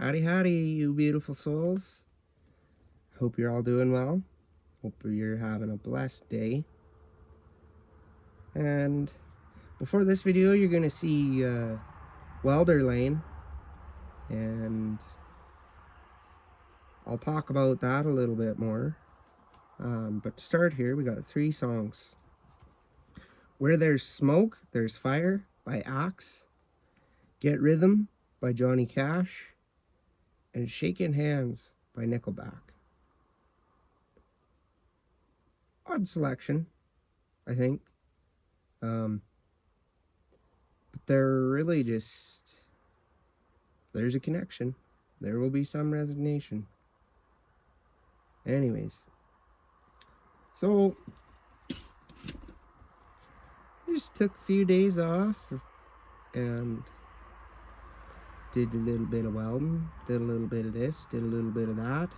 Howdy, howdy, you beautiful souls. Hope you're all doing well. Hope you're having a blessed day. And before this video, you're going to see Welder Lane. And I'll talk about that a little bit more. But to start here, we got 3 songs. Where There's Smoke, There's Fire by Axe. Get Rhythm by Johnny Cash. And Shaking Hands by Nickelback. Odd selection, I think. But they're really just, there's a connection. There will be some resignation. Anyways, so I just took a few days off and did a little bit of welding, did a little bit of this, did a little bit of that.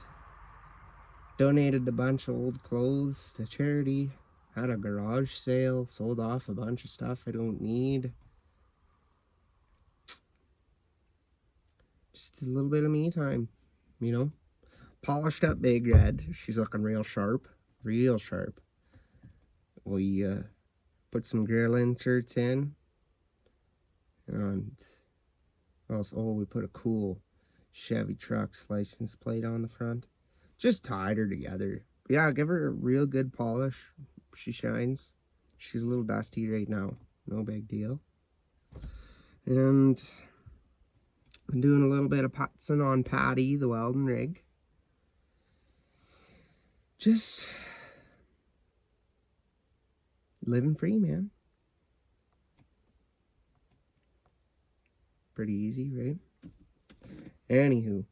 Donated a bunch of old clothes to charity. Had a garage sale, sold off a bunch of stuff I don't need. Just a little bit of me time, you know. Polished up Big Red. She's looking real sharp. Real sharp. We put some grill inserts in. And also, we put a cool Chevy Trucks license plate on the front. Just tied her together. But yeah, give her a real good polish. She shines. She's a little dusty right now. No big deal. And I'm doing a little bit of putzing on Patty, the welding rig. Just living free, man. Pretty easy, right? Anywho,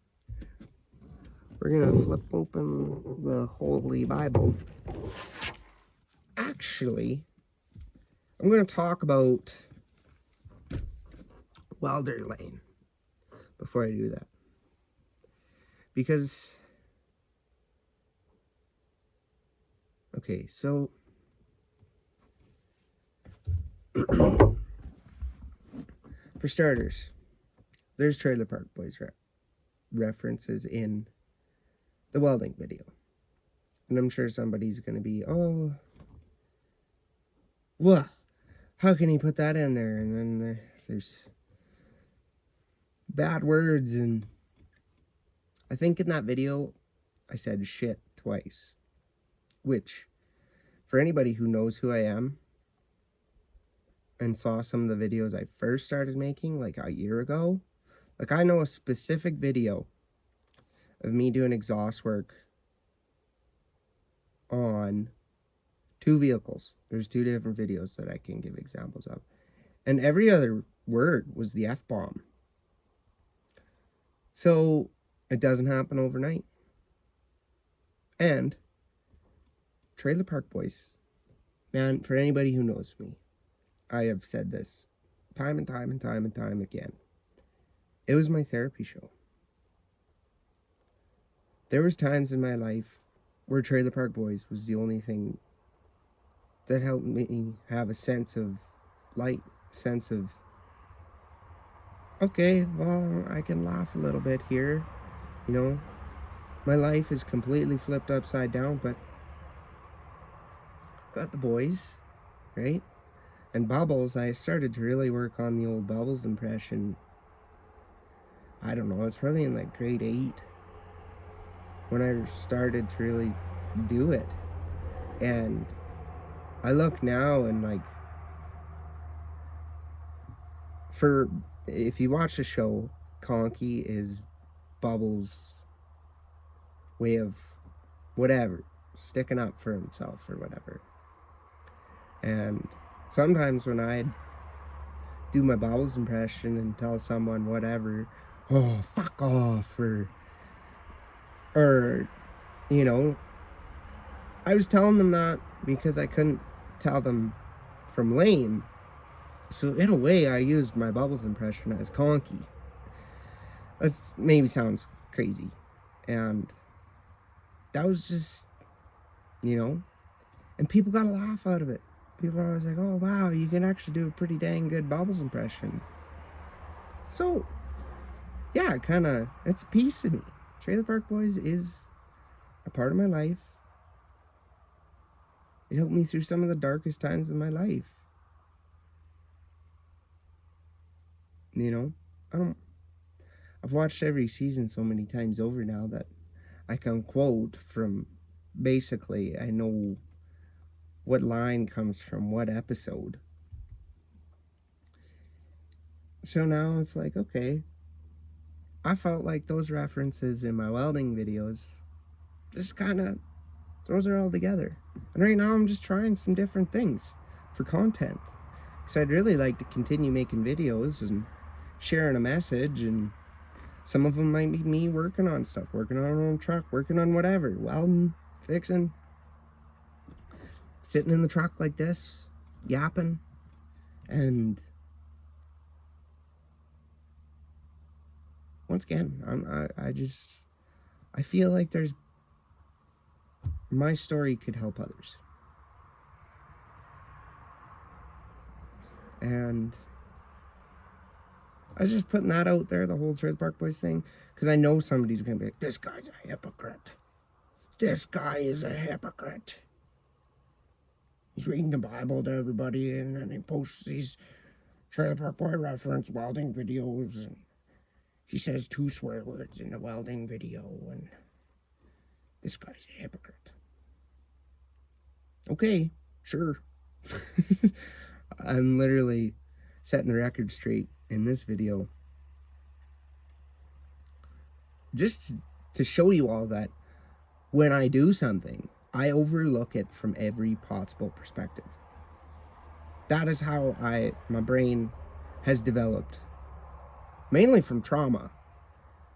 we're gonna flip open the Holy Bible. Actually, I'm gonna talk about Welder Lane before I do that. Because, okay, so for starters, there's Trailer Park Boys references in the welding video. And I'm sure somebody's going to be, oh, well, how can he put that in there? And then there's bad words. And I think in that video, I said shit twice. Which, for anybody who knows who I am, and saw some of the videos I first started making, like a year ago, like I know a specific video of me doing exhaust work on 2 vehicles. There's 2 different videos that I can give examples of. And every other word was the F-bomb. So, it doesn't happen overnight. And, Trailer Park Boys, man, for anybody who knows me, I have said this time and time and time and time again. It was my therapy show. There was times in my life where Trailer Park Boys was the only thing that helped me have a sense of light, sense of, okay, well, I can laugh a little bit here, you know. My life is completely flipped upside down, but got the boys, right? And Bubbles, I started to really work on the old Bubbles impression. I don't know, it's probably in like grade 8 when I started to really do it. And I look now and like, if you watch the show, Conky is Bubbles' way of whatever, sticking up for himself or whatever. And sometimes when I'd do my Bubbles impression and tell someone whatever, oh, fuck off, or, you know, I was telling them that because I couldn't tell them from lame. So in a way, I used my Bubbles impression as Conky. That maybe sounds crazy. And that was just, you know, and people got a laugh out of it. People are always like, oh, wow, you can actually do a pretty dang good Bubbles impression. So, yeah, it's a piece of me. Trailer Park Boys is a part of my life. It helped me through some of the darkest times of my life. You know, I don't. I've watched every season so many times over now that I can quote from basically, I know what line comes from what episode. So now it's like, okay, I felt like those references in my welding videos just kind of throws it all together. And right now I'm just trying some different things for content. Because I'd really like to continue making videos and sharing a message, and some of them might be me working on stuff, working on my own truck, working on whatever, welding, fixing, sitting in the truck like this, yapping, and once again, I feel like my story could help others, and I was just putting that out there, the whole Trailer Park Boys thing, because I know somebody's gonna be like, "This guy's a hypocrite. This guy is a hypocrite. He's reading the Bible to everybody, and then he posts these Trailer Park Boy reference welding videos, and he says 2 swear words in a welding video, and this guy's a hypocrite." Okay, sure. I'm literally setting the record straight in this video just to show you all that when I do something, I overlook it from every possible perspective. That is how my brain has developed, mainly from trauma,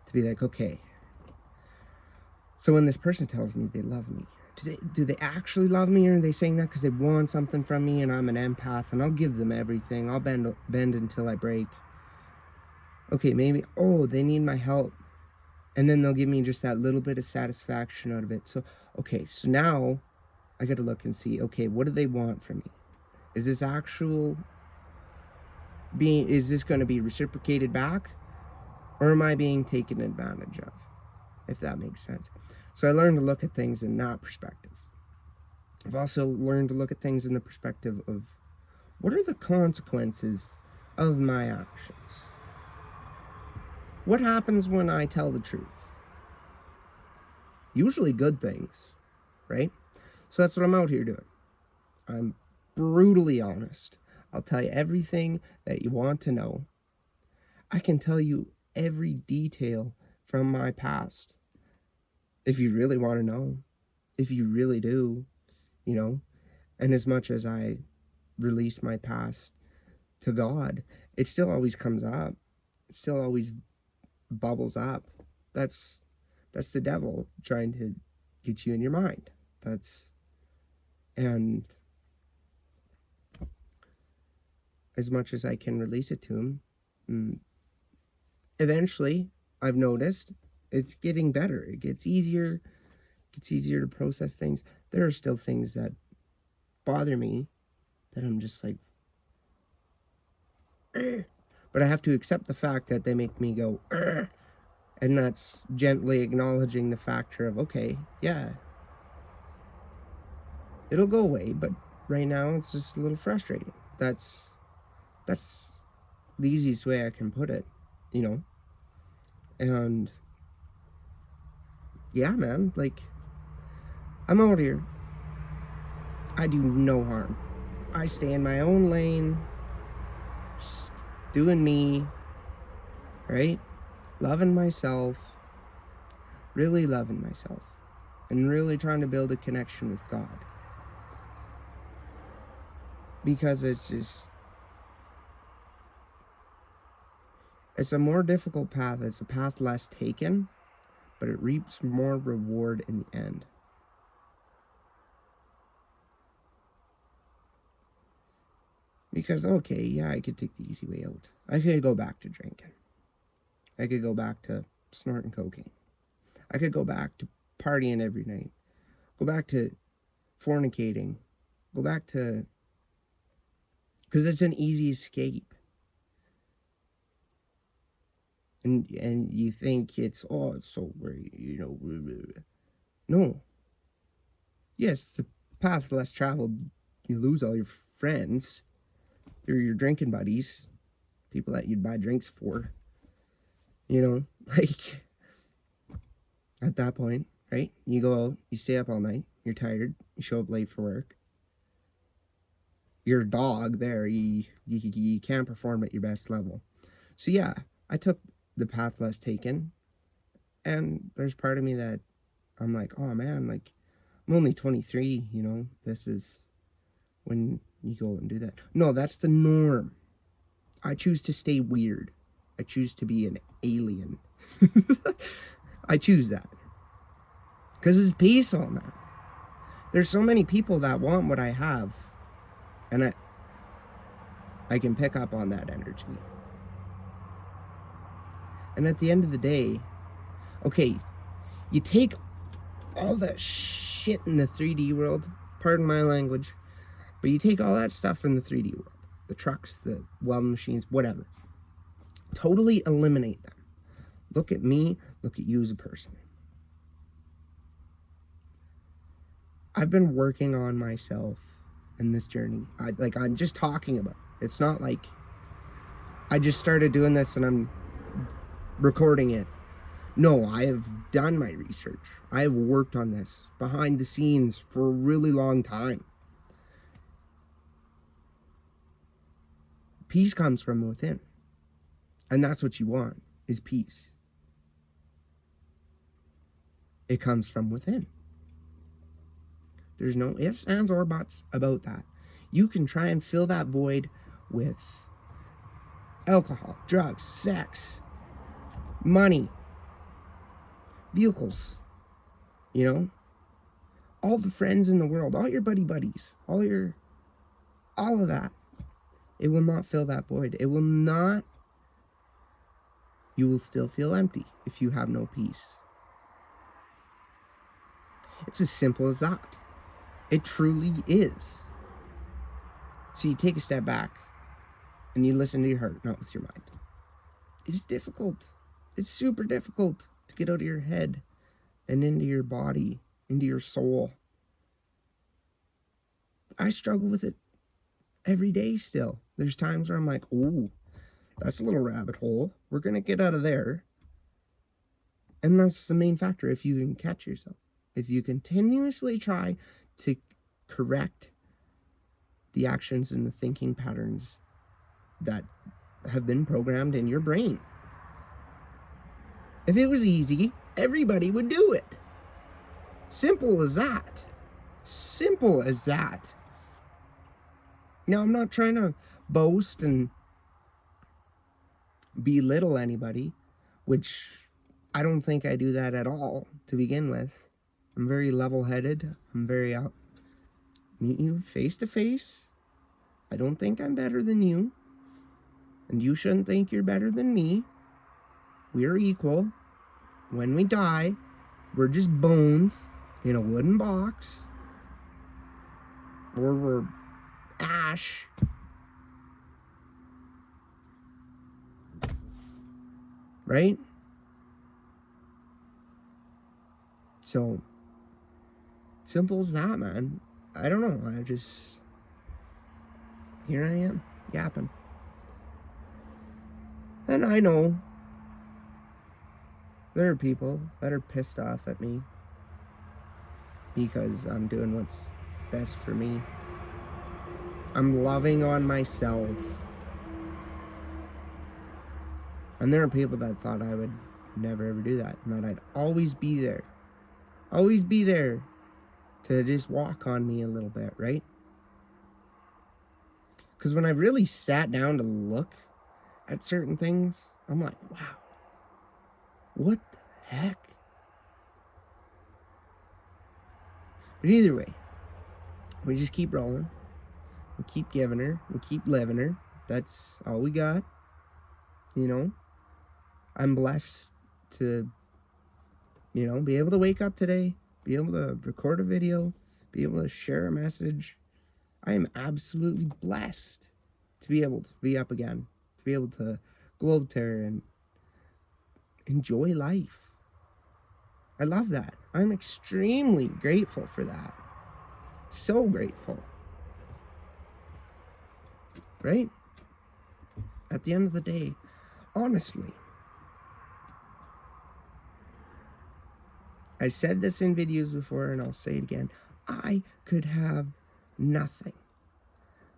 to be like, okay, so when this person tells me they love me, do they actually love me, or are they saying that because they want something from me and I'm an empath and I'll give them everything, I'll bend until I break? Okay, maybe, oh, they need my help, and then they'll give me just that little bit of satisfaction out of it. So okay, so now I gotta look and see, okay, what do they want from me? Is this is this going to be reciprocated back, or am I being taken advantage of, if that makes sense? So I learned to look at things in that perspective. I've also learned to look at things in the perspective of, what are the consequences of my actions? What happens when I tell the truth? Usually good things, right? So that's what I'm out here doing. I'm brutally honest. I'll tell you everything that you want to know. I can tell you every detail from my past if you really want to know, if you really do, you know. And as much as I release my past to God, it still always comes up. It still always bubbles up. That's the devil trying to get you in your mind. And as much as I can release it to him, eventually I've noticed it's getting better. It gets easier. To process things. There are still things that bother me that I'm just like, "Ugh." But I have to accept the fact that they make me go, "Ugh." And that's gently acknowledging the factor of, okay, yeah, it'll go away, but right now it's just a little frustrating. That's the easiest way I can put it, you know. And yeah, man, like, I'm out here. I do no harm. I stay in my own lane, just doing me, right? Loving myself, really loving myself, and really trying to build a connection with God. Because it's a more difficult path. It's a path less taken, but it reaps more reward in the end. Because, okay, yeah, I could take the easy way out. I could go back to drinking. I could go back to snorting cocaine. I could go back to partying every night. Go back to fornicating. Go back to... Because it's an easy escape. and you think it's, oh, it's so great, you know. No. Yes, the path less traveled, you lose all your friends. They're your drinking buddies, people that you'd buy drinks for, you know. Like, at that point, right? You go out, you stay up all night, you're tired, you show up late for work. You're a dog there, you can't perform at your best level. So yeah, I took the path less taken, and there's part of me that I'm like, oh man, like, I'm only 23, you know, this is when you go and do that. No, that's the norm. I choose to stay weird. I choose to be an alien. I choose that. Because it's peaceful, man. There's so many people that want what I have, and I can pick up on that energy. And at the end of the day, okay, you take all that shit in the 3D world, pardon my language, but you take all that stuff in the 3D world, the trucks, the welding machines, whatever, totally eliminate them. Look at me, look at you as a person. I've been working on myself in this journey. I'm just talking about it. It's not like I just started doing this and I'm recording it. No, I have done my research. I have worked on this behind the scenes for a really long time. Peace comes from within. And that's what you want, is peace. It comes from within. There's no ifs, ands, or buts about that. You can try and fill that void with alcohol, drugs, sex, money, vehicles, you know, all the friends in the world, all your buddies, all of that. It will not fill that void. It will not. You will still feel empty if you have no peace. It's as simple as that. It truly is. So you take a step back and you listen to your heart, not with your mind. It's difficult. It's super difficult to get out of your head and into your body, into your soul. I struggle with it every day still. There's times where I'm like, ooh, that's a little rabbit hole. We're going to get out of there. And that's the main factor, if you can catch yourself. If you continuously try to correct the actions and the thinking patterns that have been programmed in your brain. If it was easy, everybody would do it. Simple as that. Simple as that. Now, I'm not trying to boast and belittle anybody, which I don't think I do that at all to begin with. I'm very level-headed. I'm very out. Meet you face to face. I don't think I'm better than you. And you shouldn't think you're better than me. We're equal. When we die, we're just bones in a wooden box. Or we're ash. Right? So, simple as that, man. I don't know. Here I am, yapping. And I know there are people that are pissed off at me because I'm doing what's best for me. I'm loving on myself. And there are people that thought I would never ever do that, and that I'd always be there. Always be there to just walk on me a little bit, right? Because when I really sat down to look at certain things, I'm like, wow, what the heck? But either way, we just keep rolling. We keep giving her. We keep living her. That's all we got. You know, I'm blessed to, you know, be able to wake up today, be able to record a video, be able to share a message. I am absolutely blessed to be able to be up again, to be able to go out there and enjoy life. I love that. I'm extremely grateful for that. So grateful. Right? At the end of the day, honestly, I said this in videos before and I'll say it again. I could have nothing.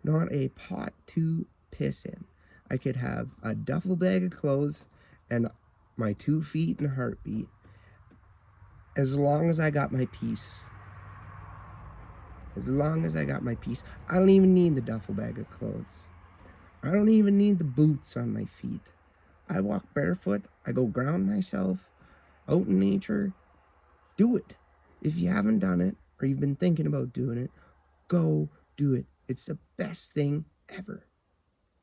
Not a pot to piss in. I could have a duffel bag of clothes and my 2 feet and a heartbeat. As long as I got my peace. As long as I got my peace. I don't even need the duffel bag of clothes. I don't even need the boots on my feet. I walk barefoot. I go ground myself out in nature. Do it. If you haven't done it or you've been thinking about doing it, go do it. It's the best thing ever.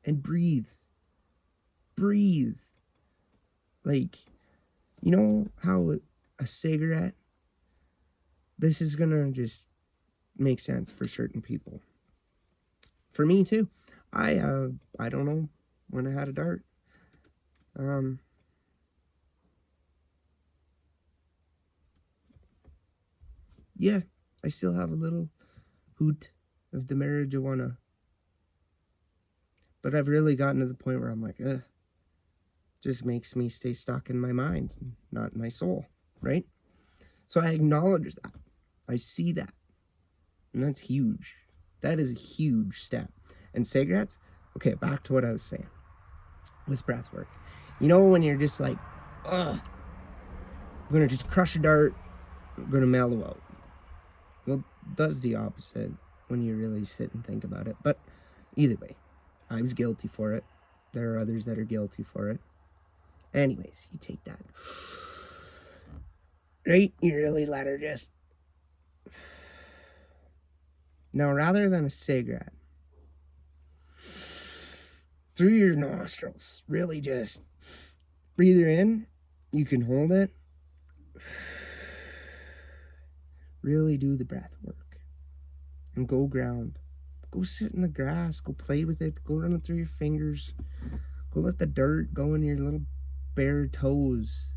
And breathe. Breathe. Like, you know how a cigarette, this is gonna just make sense for certain people. For me too. I don't know when I had a dart. Yeah, I still have a little hoot of the marijuana. But I've really gotten to the point where I'm like, just makes me stay stuck in my mind, not in my soul, right? So I acknowledge that. I see that. And that's huge. That is a huge step. And cigarettes, okay, back to what I was saying with breath work. You know when you're just like, I'm gonna just crush a dart, I'm gonna mellow out. Well, it does the opposite when you really sit and think about it. But either way, I was guilty for it. There are others that are guilty for it. Anyways, you take that. Right? You really let her just... Now, rather than a cigarette, through your nostrils, really just breathe her in. You can hold it. Really do the breath work. And go ground. Go sit in the grass. Go play with it. Go run it through your fingers. Go let the dirt go in your little bare toes.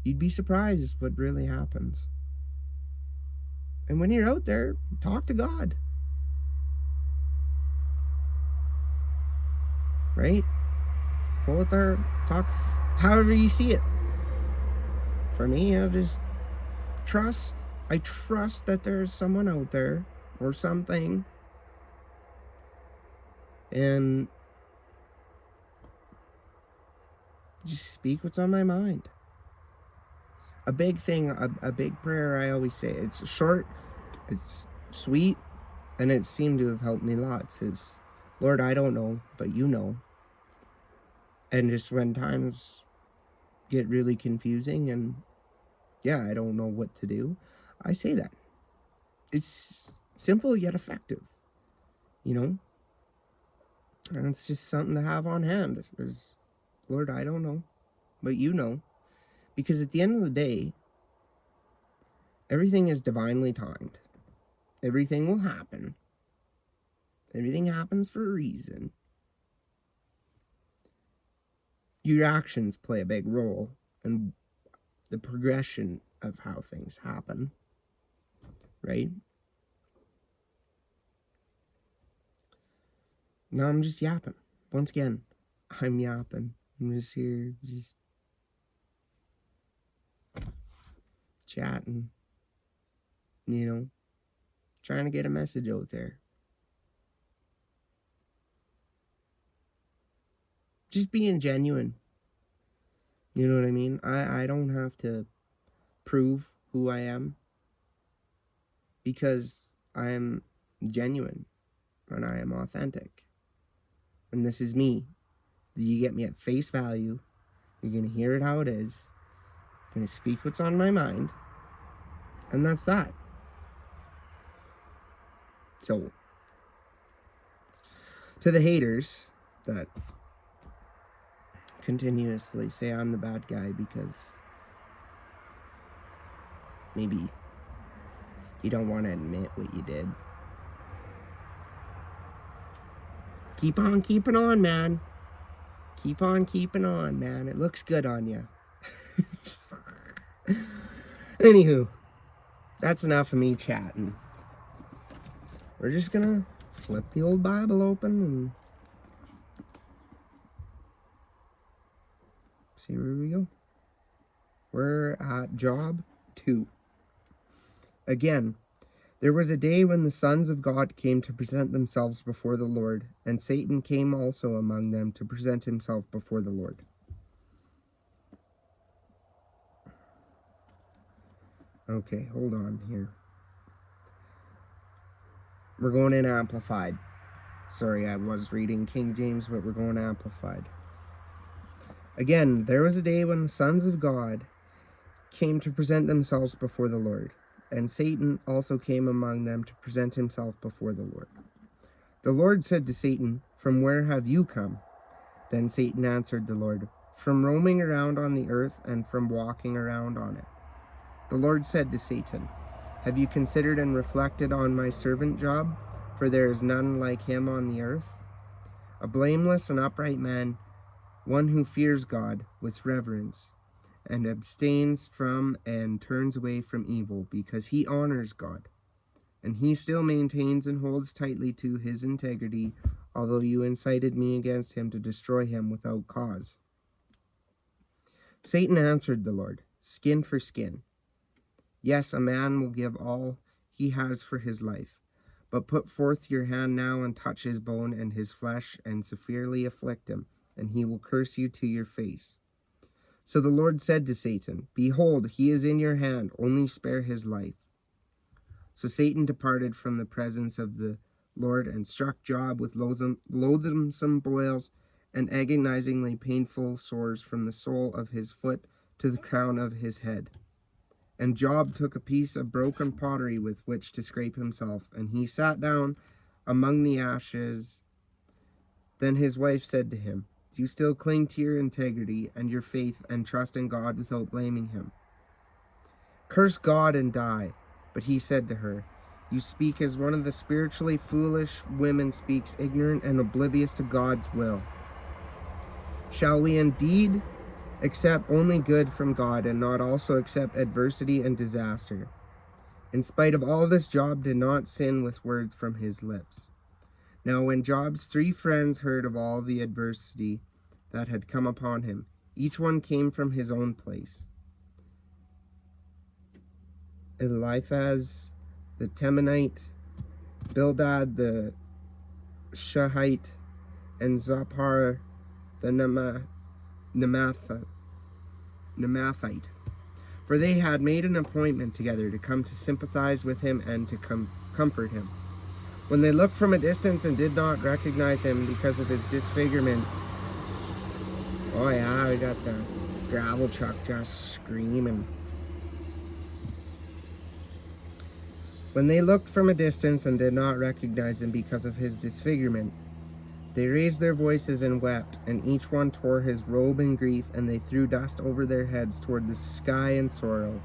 You'd be surprised what really happens. And when you're out there, talk to God. Right? Go out there, talk however you see it. For me, I just trust. I trust that there's someone out there or something. And just speak what's on my mind. A big thing, a big prayer I always say, it's short, it's sweet, and it seemed to have helped me lots, is, Lord, I don't know, but you know. And just when times get really confusing and, yeah, I don't know what to do, I say that. It's simple yet effective, you know? And it's just something to have on hand, is, Lord, I don't know, but you know. Because at the end of the day, everything is divinely timed. Everything will happen. Everything happens for a reason. Your actions play a big role in the progression of how things happen, right? Now I'm just yapping. Once again, I'm yapping. I'm just here, just chatting, you know, trying to get a message out there. Just being genuine. You know what I mean? I don't have to prove who I am, because I am genuine and I am authentic. And this is me. You get me at face value. You're going to hear it how it is. I'm going to speak what's on my mind. And that's that. So, to the haters that continuously say I'm the bad guy because maybe you don't want to admit what you did. Keep on keeping on, man. Keep on keeping on, man. It looks good on you. Anywho, that's enough of me chatting. We're just gonna flip the old Bible open and see where we go. We're at Job 2. Again, there was a day when the sons of God came to present themselves before the Lord, and Satan came also among them to present himself before the Lord. Okay, hold on here. We're going in Amplified. Sorry, I was reading King James, but we're going Amplified. Again, there was a day when the sons of God came to present themselves before the Lord, and Satan also came among them to present himself before the Lord. The Lord said to Satan, "From where have you come?" Then Satan answered the Lord, "From roaming around on the earth and from walking around on it." The Lord said to Satan, "Have you considered and reflected on my servant Job? For there is none like him on the earth, a blameless and upright man, one who fears God with reverence, and abstains from and turns away from evil, because he honors God. And he still maintains and holds tightly to his integrity, although you incited me against him to destroy him without cause." Satan answered the Lord, "Skin for skin. Yes, a man will give all he has for his life. But put forth your hand now and touch his bone and his flesh, and severely afflict him, and he will curse you to your face." So the Lord said to Satan, "Behold, he is in your hand, only spare his life." So Satan departed from the presence of the Lord and struck Job with loathsome boils and agonizingly painful sores from the sole of his foot to the crown of his head. And Job took a piece of broken pottery with which to scrape himself, and he sat down among the ashes. Then his wife said to him, "Do you still cling to your integrity and your faith and trust in God without blaming him? Curse God and die." But he said to her, "You speak as one of the spiritually foolish women speaks, ignorant and oblivious to God's will. Shall we indeed accept only good from God and not also accept adversity and disaster?" In spite of all this, Job did not sin with words from his lips. Now when Job's 3 friends heard of all the adversity that had come upon him, each one came from his own place. Eliphaz the Temanite, Bildad the Shuhite, and Zophar the Naamathite. For they had made an appointment together to come to sympathize with him and to comfort him. When they looked from a distance and did not recognize him because of his disfigurement. Oh yeah, we got the gravel truck just screaming. When they looked from a distance and did not recognize him because of his disfigurement, they raised their voices and wept, and each one tore his robe in grief, and they threw dust over their heads toward the sky in sorrow.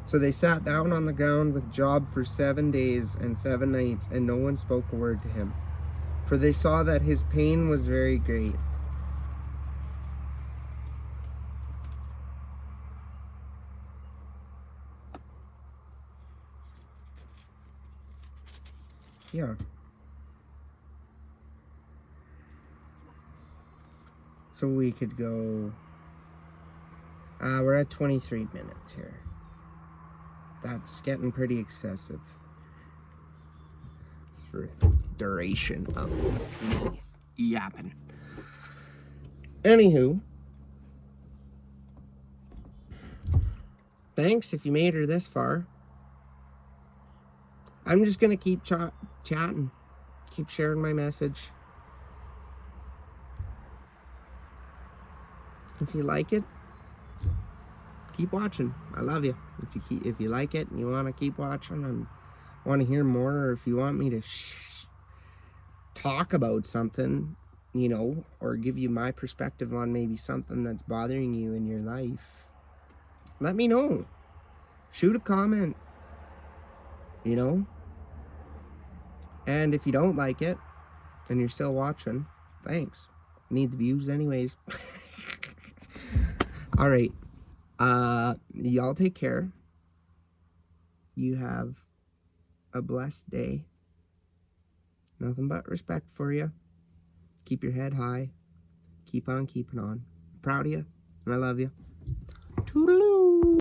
So they sat down on the ground with Job for 7 days and 7 nights, and no one spoke a word to him, for they saw that his pain was very great. Yeah. So we could go, we're at 23 minutes here. That's getting pretty excessive for duration of me yapping. Anywho, thanks if you made her this far. I'm just gonna keep chatting, keep sharing my message. If you like it, keep watching. I love you. If you like it and you want to keep watching and want to hear more, or if you want me to talk about something, you know, or give you my perspective on maybe something that's bothering you in your life, let me know. Shoot a comment, you know. And if you don't like it and you're still watching, thanks. I need the views anyways. All right. Y'all take care. You have a blessed day. Nothing but respect for you. Keep your head high. Keep on keeping on. I'm proud of you, and I love you.